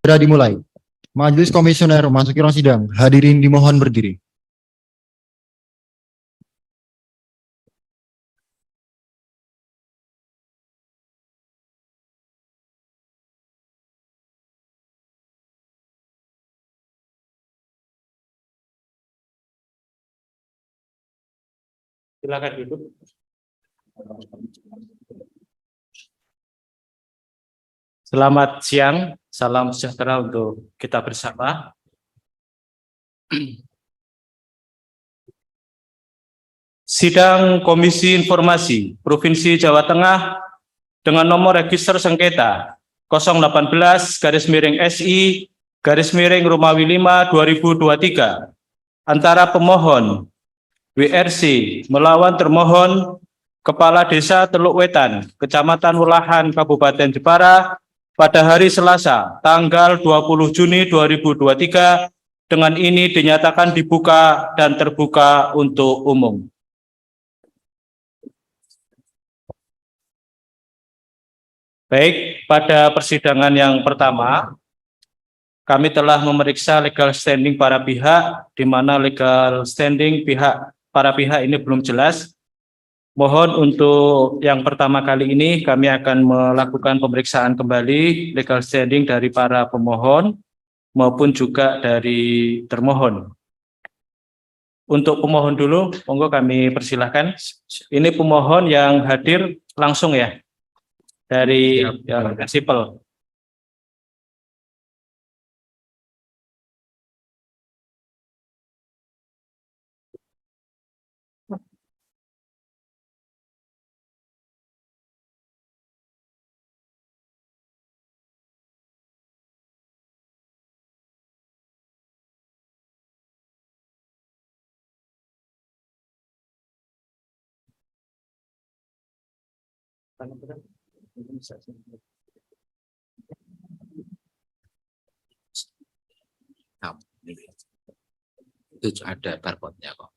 Segera dimulai. Majelis Komisioner memasuki ruang sidang. Hadirin dimohon berdiri. Silakan duduk. Selamat siang, salam sejahtera untuk kita bersama. Sidang Komisi Informasi Provinsi Jawa Tengah dengan nomor register sengketa 018-SI Romawi 5 2023 antara pemohon WRC melawan termohon Kepala Desa Teluk Wetan, Kecamatan Welahan, Kabupaten Jepara pada hari Selasa, tanggal 20 Juni 2023, dengan ini dinyatakan dibuka dan terbuka untuk umum. Baik, pada persidangan yang pertama, kami telah memeriksa legal standing para pihak, di mana legal standing para pihak ini belum jelas. Mohon untuk yang pertama kali ini kami akan melakukan pemeriksaan kembali legal standing dari para pemohon maupun juga dari termohon. Untuk pemohon dulu, monggo kami persilahkan. Ini pemohon yang hadir langsung ya dari Sipel. Nah, itu ada barcode-nya kok.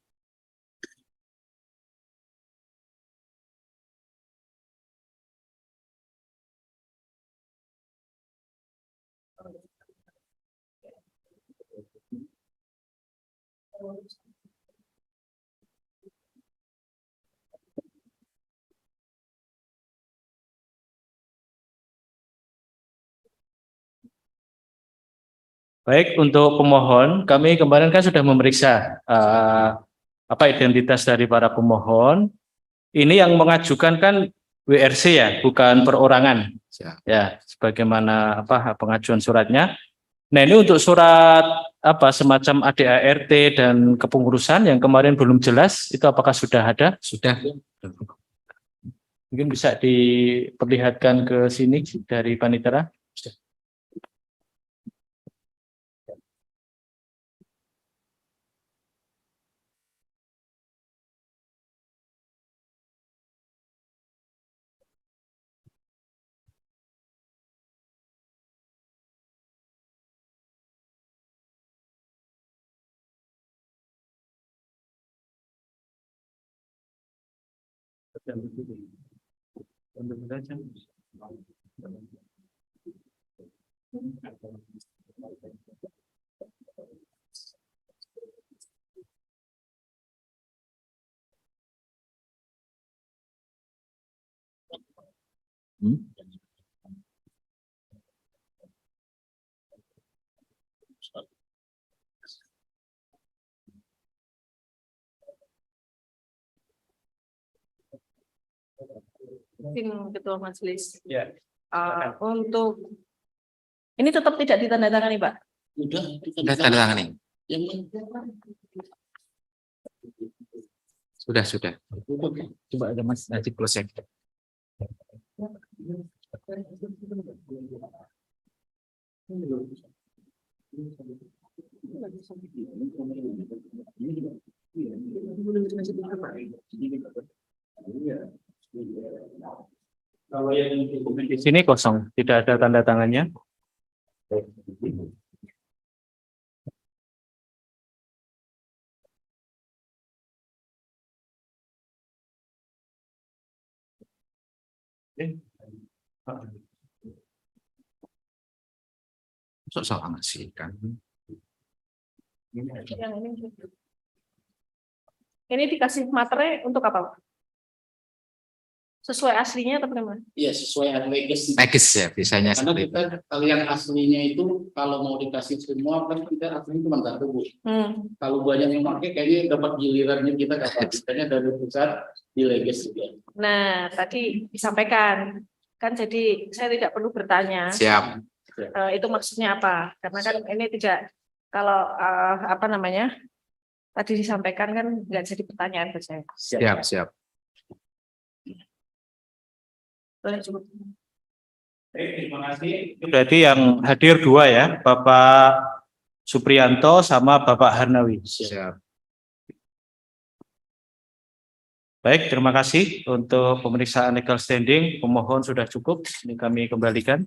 Baik, untuk pemohon, kami kemarin kan sudah memeriksa identitas dari para pemohon. Ini yang mengajukan kan WRC ya, bukan perorangan. Ya, sebagaimana pengajuan suratnya. Nah, ini untuk surat semacam ADART dan kepengurusan yang kemarin belum jelas, itu apakah sudah ada? Sudah. Mungkin bisa diperlihatkan ke sini dari Panitera. Ketua Majelis. Ya. Untuk ini tetap tidak ditandatangani, Pak? Sudah tanda tangan nih. Sudah. Coba ada Mas Najib closing. Kalau yang di sini kosong, tidak ada tanda tangannya. sok ngasih kan. Yang ini dikasih materai untuk apa, Pak? Sesuai aslinya atau bagaimana? Iya, sesuai legacy. Megis ya biasanya Karena seperti kita itu. kalau yang aslinya itu kalau mau dikasih semua kan kita aslinya cuma satu, Bu. Kalau banyak yang pakai kayaknya dapat gilirannya kita dapat misalnya dari pusat di legacy ya. Nah, tadi disampaikan kan, jadi saya tidak perlu bertanya. Siap. Itu maksudnya apa? Karena kan ini tidak, kalau apa namanya, tadi disampaikan kan nggak jadi pertanyaan buat saya. Siap. Boleh cukup. Baik, terima kasih. Itu berarti yang hadir 2 ya, Bapak Supriyanto sama Bapak Harnawi. Siap. Baik, terima kasih untuk pemeriksaan legal standing. Pemohon sudah cukup. Ini kami kembalikan.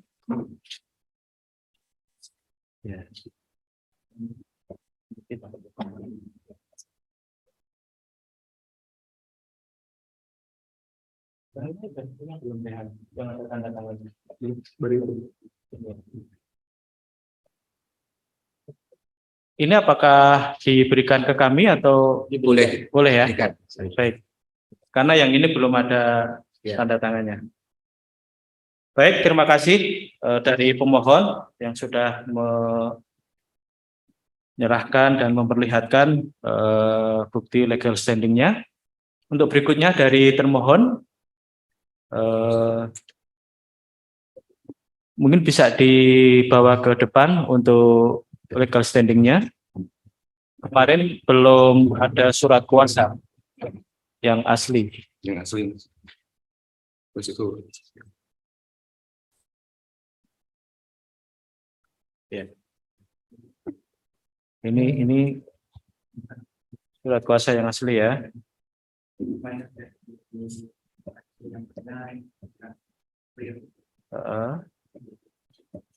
Ya. Ini apakah diberikan ke kami atau Boleh. boleh ya? Berikan. Baik. Karena yang ini belum ada Ya. tanda tangannya. Baik, terima kasih dari pemohon yang sudah menyerahkan dan memperlihatkan bukti legal standing-nya. Untuk berikutnya dari termohon, mungkin bisa dibawa ke depan untuk legal standing-nya. Kemarin belum ada surat kuasa yang asli. Yang asli. Terus itu. Ya. Ini surat kuasa yang asli ya.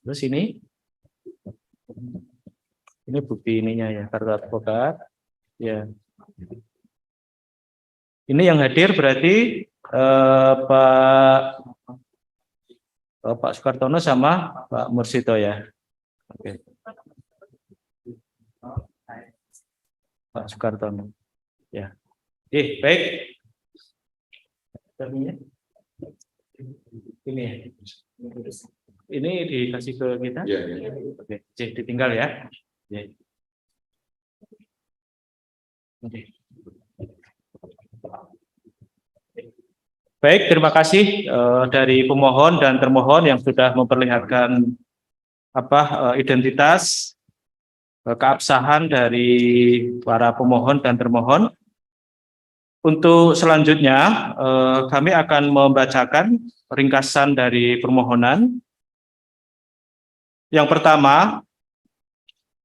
Terus ini bukti ininya ya, kartu advokat. Ya. Ini yang hadir berarti Pak Sukartono sama Pak Mursito ya. Oke. Pak Sukartono. Ya. Baik. Ini dikasih ke kita? Ya. Oke, ditinggal ya. Ya. Oke. Baik, terima kasih dari pemohon dan termohon yang sudah memperlihatkan identitas keabsahan dari para pemohon dan termohon. Untuk selanjutnya kami akan membacakan ringkasan dari permohonan. Yang pertama,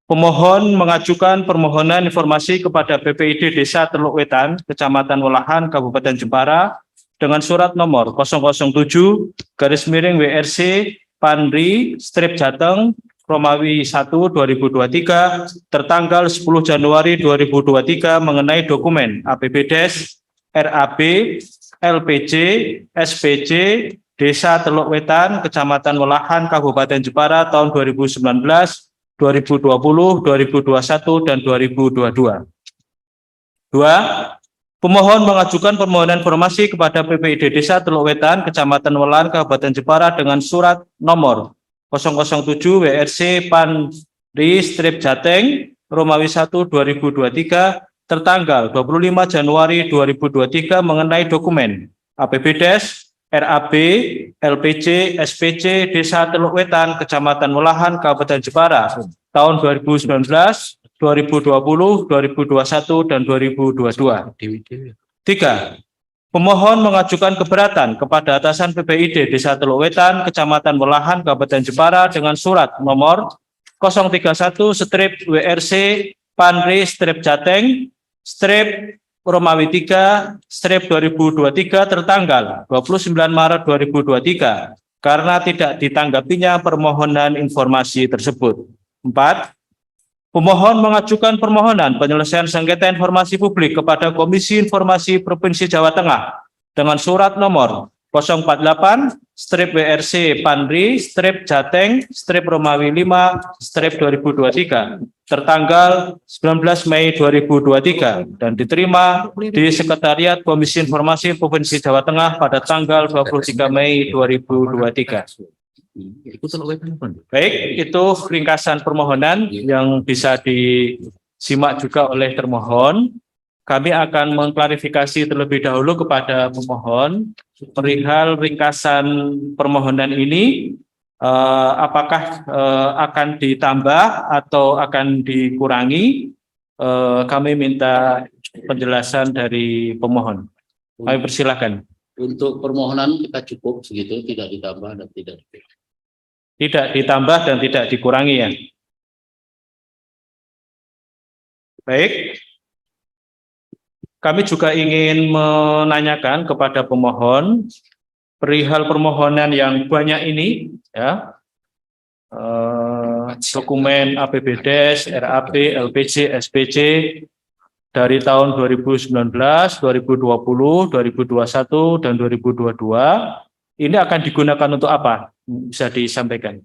pemohon mengajukan permohonan informasi kepada BPID Desa Teluk Wetan, Kecamatan Welahan, Kabupaten Jepara, dengan surat nomor 007/WRC Panri-Jateng Romawi 1 2023 tertanggal 10 Januari 2023 mengenai dokumen APBDes, RAB, LPJ, SPJ Desa Teluk Wetan, Kecamatan Welahan, Kabupaten Jepara tahun 2019, 2020, 2021, dan 2022. 2. Pemohon mengajukan permohonan informasi kepada BPID Desa Teluk Wetan, Kecamatan Welahan, Kabupaten Jepara dengan surat nomor 007/WRC Panri-Jateng Romawi 1 2023 tertanggal 25 Januari 2023 mengenai dokumen APBDes, RAB, LPJ, SPC Desa Teluk Wetan, Kecamatan Welahan, Kabupaten Jepara tahun 2019, 2020, 2021, dan 2022. 3. Pemohon mengajukan keberatan kepada atasan BPID Desa Teluk Wetan, Kecamatan Welahan, Kabupaten Jepara dengan surat nomor 031/WRC Panri-Jateng Romawi 3/2023 tertanggal 29 Maret 2023 karena tidak ditanggapinya permohonan informasi tersebut. 4. Pemohon mengajukan permohonan penyelesaian sengketa informasi publik kepada Komisi Informasi Provinsi Jawa Tengah dengan surat nomor strip WRC Panri, strip Jateng, strip Romawi 5, strip 2023 tertanggal 19 Mei 2023 dan diterima di Sekretariat Komisi Informasi Provinsi Jawa Tengah pada tanggal 23 Mei 2023. Baik, itu ringkasan permohonan yang bisa disimak juga oleh termohon. Kami akan mengklarifikasi terlebih dahulu kepada pemohon perihal ringkasan permohonan ini, apakah akan ditambah atau akan dikurangi. Kami minta penjelasan dari pemohon. Kami persilakan. Untuk permohonan kita cukup segitu, tidak ditambah dan tidak dikurangi. Tidak ditambah dan tidak dikurangi ya. Baik. Kami juga ingin menanyakan kepada pemohon perihal permohonan yang banyak ini, ya, dokumen APBDes, RAB, LPJ, SPJ dari tahun 2019, 2020, 2021, dan 2022. Ini akan digunakan untuk apa? Bisa disampaikan.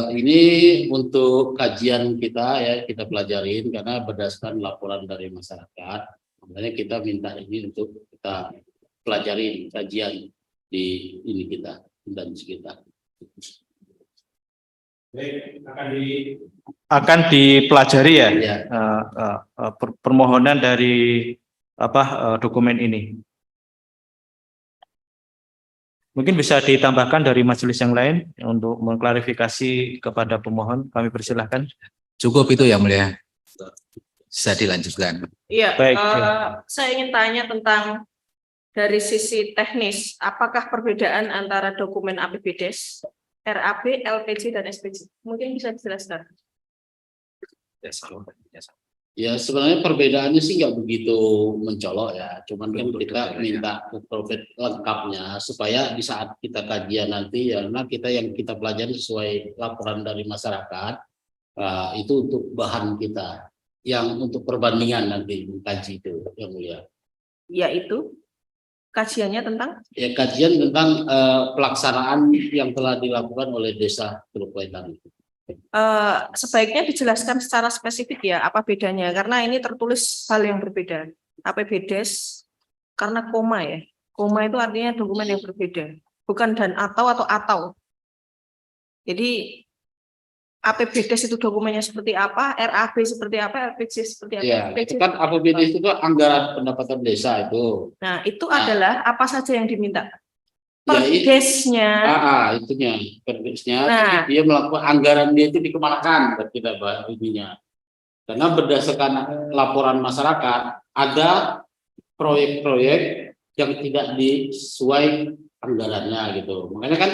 Ini untuk kajian kita ya, kita pelajarin karena berdasarkan laporan dari masyarakat. Makanya kita minta ini untuk kita pelajari kajian di ini kita dan sekitar. Akan dipelajari ya, Ya. permohonan dari dokumen ini. Mungkin bisa ditambahkan dari majelis yang lain untuk mengklarifikasi kepada pemohon. Kami persilahkan. Cukup itu yang mulia. Bisa dilanjutkan. Iya, Baik. saya ingin tanya tentang dari sisi teknis, apakah perbedaan antara dokumen APBDes, RAB, LPJ, dan SPJ? Mungkin bisa dijelaskan. Ya sebenarnya perbedaannya sih nggak begitu mencolok ya, cuman kan kita minta profil lengkapnya supaya di saat kita kajian nanti ya, karena kita pelajari sesuai laporan dari masyarakat, itu untuk bahan kita yang untuk perbandingan nanti mengkaji itu yang mulia. Yaitu kajiannya tentang? Ya kajian tentang pelaksanaan yang telah dilakukan oleh Desa Teluk Wetan. Sebaiknya dijelaskan secara spesifik ya, apa bedanya? Karena ini tertulis hal yang berbeda. APBDes karena koma ya. Koma itu artinya dokumen yang berbeda, bukan dan atau. Jadi APBDes itu dokumennya seperti apa, RAB seperti apa, LPJ seperti apa. Ya, itu kan APBDes itu anggaran pendapatan desa itu. Nah, itu adalah apa saja yang diminta. Ya, Perdesnya. Itunya, perdesnya. Nah, Dia melakukan anggaran dia itu dikemanakan, kita ininya. Karena berdasarkan laporan masyarakat, ada proyek-proyek yang tidak sesuai anggarannya gitu. Makanya kan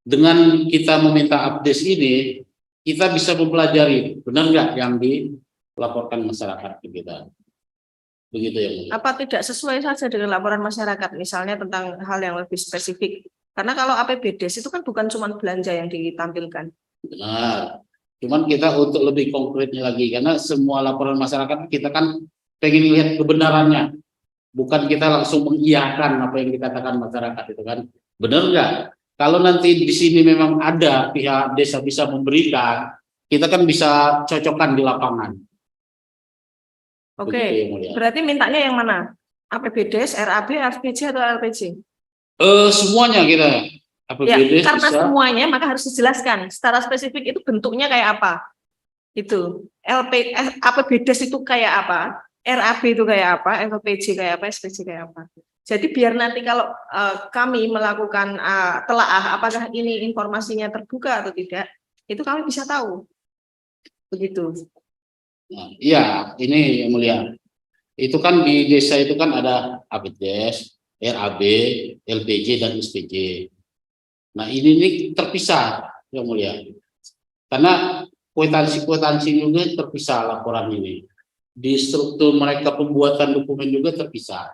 dengan kita meminta update ini, kita bisa mempelajari benar nggak yang dilaporkan masyarakat ke kita. Begitu ya. Apa tidak sesuai saja dengan laporan masyarakat, misalnya tentang hal yang lebih spesifik? Karena kalau APBDes itu kan bukan cuma belanja yang ditampilkan. Benar. Cuman kita untuk lebih konkretnya lagi, karena semua laporan masyarakat kita kan pengen lihat kebenarannya. Bukan kita langsung mengiyakan apa yang dikatakan masyarakat itu kan. Benar nggak? Kalau nanti di sini memang ada pihak desa bisa memberikan, kita kan bisa cocokkan di lapangan. Oke, berarti mintanya yang mana? APBDes, RAB, LPJ atau LPJ? Semuanya kita. Ya, karena bisa. Semuanya maka harus dijelaskan secara spesifik itu bentuknya kayak apa. Itu APBDes itu kayak apa, RAB itu kayak apa, LPJ kayak apa, SPJ kayak apa. Jadi biar nanti kalau kami melakukan telaah apakah ini informasinya terbuka atau tidak, itu kami bisa tahu. Begitu. Iya, ini yang mulia. Itu kan di desa itu kan ada APBDes, RAB, LPJ dan SPJ. Nah ini terpisah yang mulia. Karena kwitansi juga terpisah laporan ini. Di struktur mereka pembuatan dokumen juga terpisah.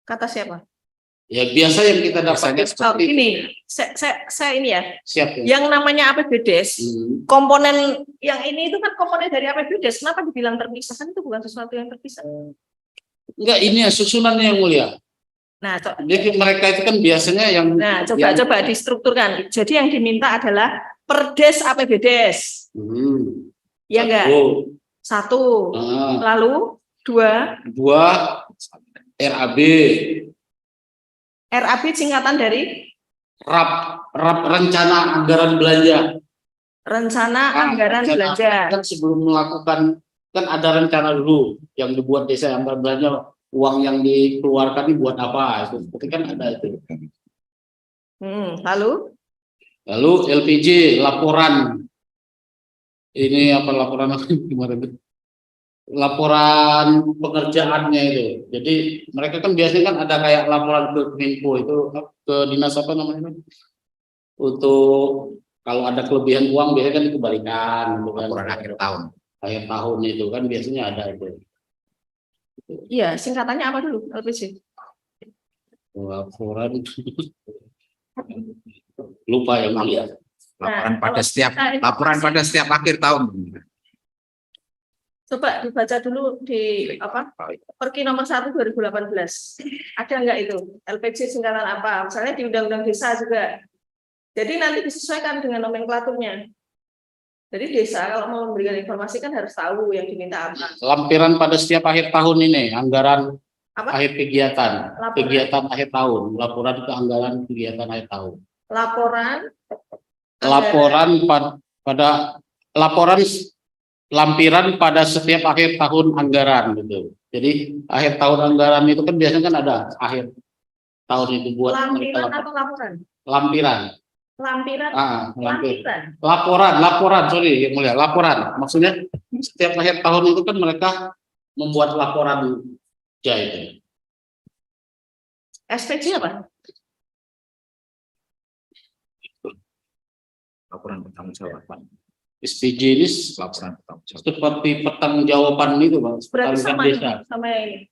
Kata siapa? Ya biasa yang kita dapatkan seperti ini. Saya ini ya. Siap, ya. Yang namanya APBDes, komponen yang ini itu kan komponen dari APBDes. Kenapa dibilang terpisah? Kan itu bukan sesuatu yang terpisah. Enggak, ini ya susunannya yang mulia. Nah, Jadi mereka itu kan biasanya yang coba distrukturkan. Jadi yang diminta adalah Perdes APBDes. Ya enggak? Satu. Lalu dua RAB. RAB singkatan dari RAP rencana anggaran belanja. Rencana anggaran belanja. Kan sebelum melakukan, kan ada rencana dulu yang dibuat desa anggaran belanja, uang yang dikeluarkan ini buat apa, itu kan ada itu. Lalu LPG laporan ini apa, laporan gimana, laporan pengerjaannya itu. Jadi mereka kan biasanya kan ada kayak laporan ke Kemenko itu, ke dinas apa namanya, untuk kalau ada kelebihan uang biasanya kan dikembalikan gitu kan. Laporan akhir tahun itu kan biasanya ada itu. Iya, singkatannya apa dulu LPG? Laporan lupa ya Bang ya. Laporan pada setiap akhir tahun. Coba dibaca dulu di Perki nomor 1 2018. Ada nggak itu? LPG singkatan apa? Misalnya di Undang-Undang Desa juga. Jadi nanti disesuaikan dengan nomenklaturnya. Jadi desa kalau mau memberikan informasi kan harus tahu yang diminta apa. Lampiran pada setiap akhir tahun ini, anggaran akhir kegiatan, kegiatan akhir tahun, laporan ke anggaran kegiatan akhir tahun. Lampiran pada setiap akhir tahun anggaran gitu. Jadi akhir tahun anggaran itu kan biasanya kan ada akhir tahun itu buat lampiran atau laporan? Lampiran. Laporan, sorry yang mulia, laporan. Maksudnya setiap akhir tahun itu kan mereka membuat laporan itu. SPC apa? Laporan pertanggungjawaban. SPJ ini seperti pertanggungjawaban itu, Bang. Berarti sama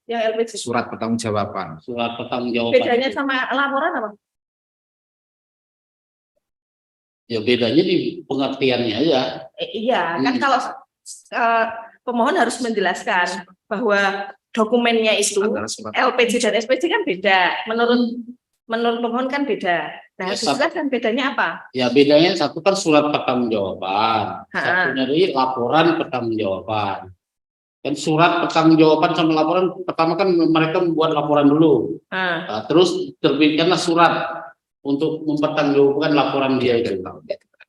yang LPG. Surat pertanggungjawaban. Surat pertanggungjawaban. Bedanya sama laporan apa? Ya bedanya di pengertiannya aja. Iya, kan kalau pemohon harus menjelaskan bahwa dokumennya itu LPG dan SPG kan beda. Menurut pemohon kan beda. Nah, harus dijelaskan bedanya apa? Ya bedanya satu kan surat pertanggungjawaban, satunya dari laporan pertanggungjawaban. Kan surat pertanggungjawaban sama laporan, pertama kan mereka membuat laporan dulu. Nah, terus terbitkanlah surat untuk mempertanggungjawabkan laporan dia itu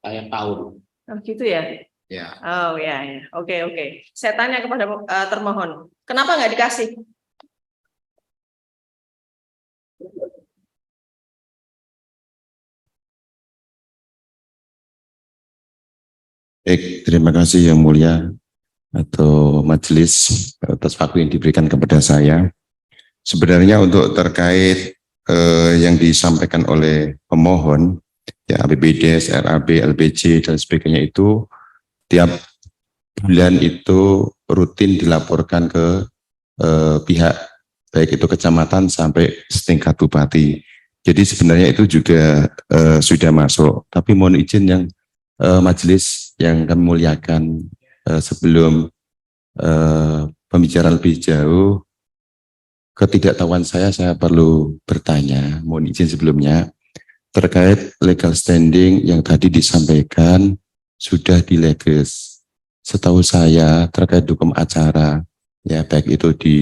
kayak tahun. Oh gitu ya? Ya. Oh ya. Oke. Saya tanya kepada termohon, kenapa nggak dikasih? Baik, terima kasih Yang Mulia atau majelis atas waktu yang diberikan kepada saya. Sebenarnya untuk terkait yang disampaikan oleh pemohon, ya APBDes, RAB, LPG dan sebagainya itu tiap bulan itu rutin dilaporkan ke pihak baik itu kecamatan sampai setingkat bupati. Jadi sebenarnya itu juga sudah masuk. Tapi mohon izin yang majelis yang kami muliakan, sebelum pembicaraan lebih jauh, ketidaktahuan saya perlu bertanya, mohon izin sebelumnya, terkait legal standing yang tadi disampaikan sudah dileges. Setahu saya terkait hukum acara, ya baik itu di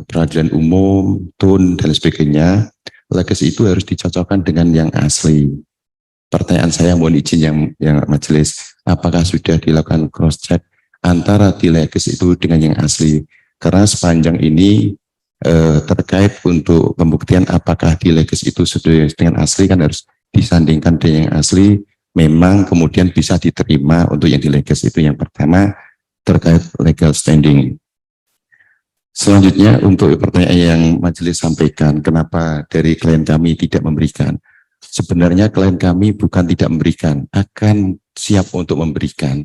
peradilan umum, TUN dan sebagainya, leges itu harus dicocokkan dengan yang asli. Pertanyaan saya mohon izin yang majelis, apakah sudah dilakukan cross check antara di leges itu dengan yang asli? Karena sepanjang ini terkait untuk pembuktian apakah di leges itu sudah dengan asli kan harus disandingkan dengan yang asli, memang kemudian bisa diterima untuk yang di leges. Itu yang pertama terkait legal standing. Selanjutnya untuk pertanyaan yang majelis sampaikan, kenapa dari klien kami tidak memberikan? Sebenarnya klien kami bukan tidak memberikan, akan siap untuk memberikan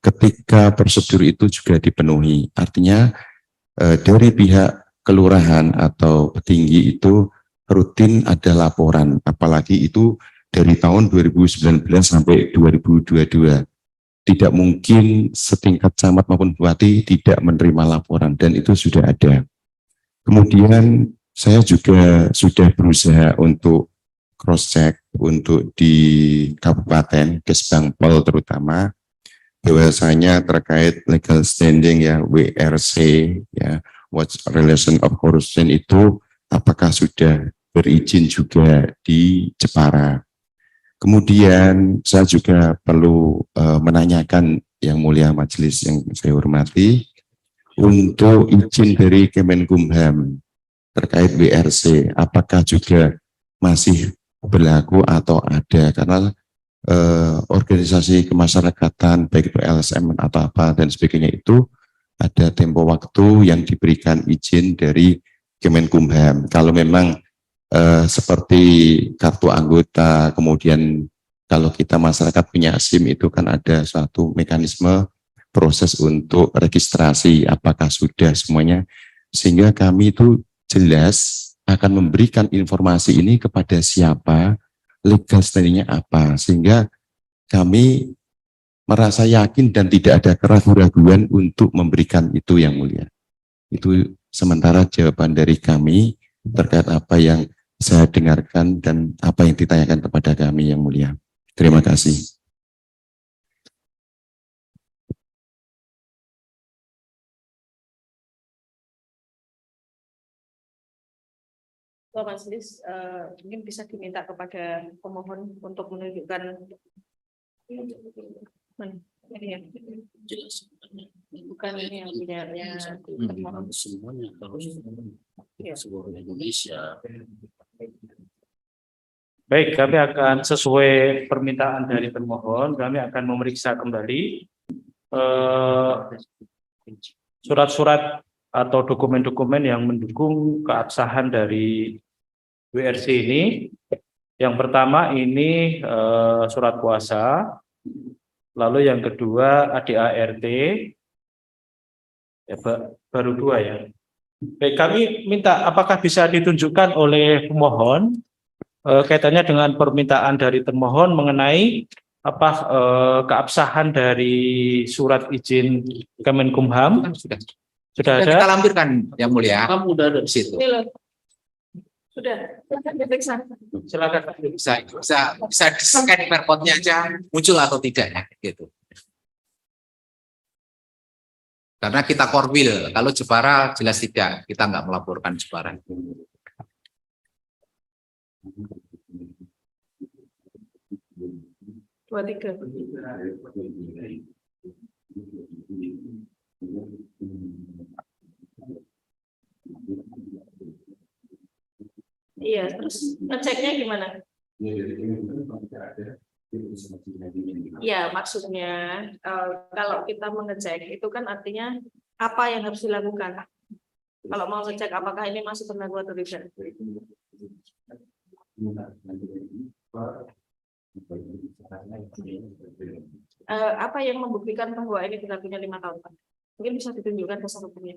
ketika prosedur itu juga dipenuhi. Artinya dari pihak kelurahan atau petinggi itu rutin ada laporan, apalagi itu dari tahun 2019 sampai 2022. Tidak mungkin setingkat camat maupun bupati tidak menerima laporan, dan itu sudah ada. Kemudian saya juga sudah berusaha untuk cross check untuk di Kabupaten Kesbangpol terutama, bahwasanya terkait legal standing ya WRC ya Watch Relation of Corruption itu apakah sudah berizin juga di Jepara. Kemudian saya juga perlu menanyakan yang mulia majelis yang saya hormati, untuk izin dari Kemenkumham terkait WRC, apakah juga masih berlaku atau ada? Karena organisasi kemasyarakatan baik itu LSM atau apa dan sebagainya itu ada tempo waktu yang diberikan izin dari Kemenkumham. Kalau memang seperti kartu anggota, kemudian kalau kita masyarakat punya SIM itu kan ada suatu mekanisme proses untuk registrasi, apakah sudah semuanya, sehingga kami itu jelas akan memberikan informasi ini kepada siapa, legal standingnya apa, sehingga kami merasa yakin dan tidak ada keraguan-raguan untuk memberikan itu yang mulia. Itu sementara jawaban dari kami terkait apa yang saya dengarkan dan apa yang ditanyakan kepada kami yang mulia. Terima kasih. Pak Majelis, mungkin bisa diminta kepada pemohon untuk menunjukkan ini ya, bukan ini yang punyanya pemohon. Semuanya harus seluruh Indonesia. Baik, kami akan sesuai permintaan dari pemohon, kami akan memeriksa kembali surat-surat atau dokumen-dokumen yang mendukung keabsahan dari WRC ini. Yang pertama ini surat kuasa, lalu yang kedua ADART, ya, baru dua ya. Baik, kami minta apakah bisa ditunjukkan oleh pemohon kaitannya dengan permintaan dari termohon mengenai apa keabsahan dari surat izin Kemenkumham. Sudah ada? Kita lampirkan yang mulia. Kamu udah ada Di situ. Ini loh. Sudah, silakan diperiksa. Silakan. Bisa di-scan barcode-nya aja muncul atau tidak ya gitu. Karena kita korwil, kalau Jepara jelas tidak, kita nggak melaporkan Jepara. Dua, tiga. Iya, terus ngeceknya gimana? Ya, maksudnya kalau kita mengecek itu kan artinya apa yang harus dilakukan. Kalau mau ngecek apakah ini masih berlaku atau tidak. Apa yang membuktikan bahwa ini berlakunya 5 tahun, Pak? Mungkin bisa ditunjukkan dasar hukumnya.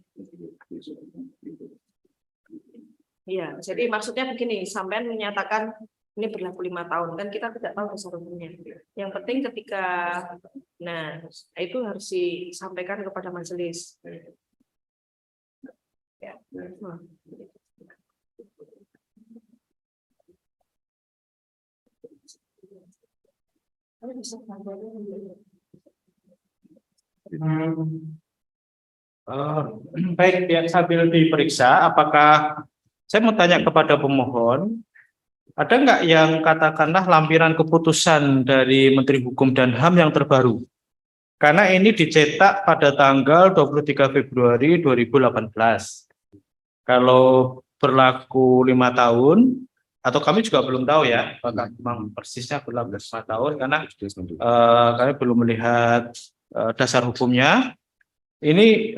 Iya, jadi maksudnya begini, sampean menyatakan ini berlaku 5 tahun, kan kita tidak tahu dasar hukumnya. Yang penting ketika, nah itu harus disampaikan kepada majelis. Ya. Baik, ya, sambil diperiksa, apakah saya mau tanya kepada pemohon, ada nggak yang katakanlah lampiran keputusan dari Menteri Hukum dan HAM yang terbaru? Karena ini dicetak pada tanggal 23 Februari 2018. Kalau berlaku 5 tahun, atau kami juga belum tahu ya, apakah memang persisnya berlaku 5 tahun, karena kami belum melihat dasar hukumnya. Ini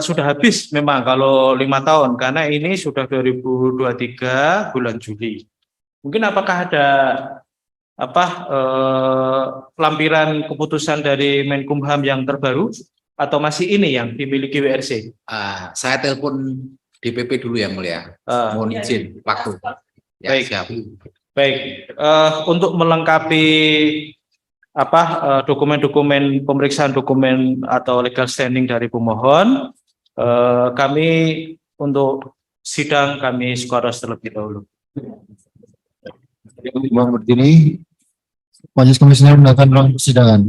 sudah habis memang kalau 5 tahun, karena ini sudah 2023 bulan Juli. Mungkin apakah ada lampiran keputusan dari Menkumham yang terbaru, atau masih ini yang dimiliki WRC? Saya telepon DPP dulu yang mulia. Mohon izin waktu. Ya, baik, siap. Baik. Untuk melengkapi dokumen-dokumen pemeriksaan dokumen atau legal standing dari pemohon, kami untuk sidang kami skoros terlebih dahulu. Mohon berdiri. Majelis Komisioner melakukan ruang persidangan.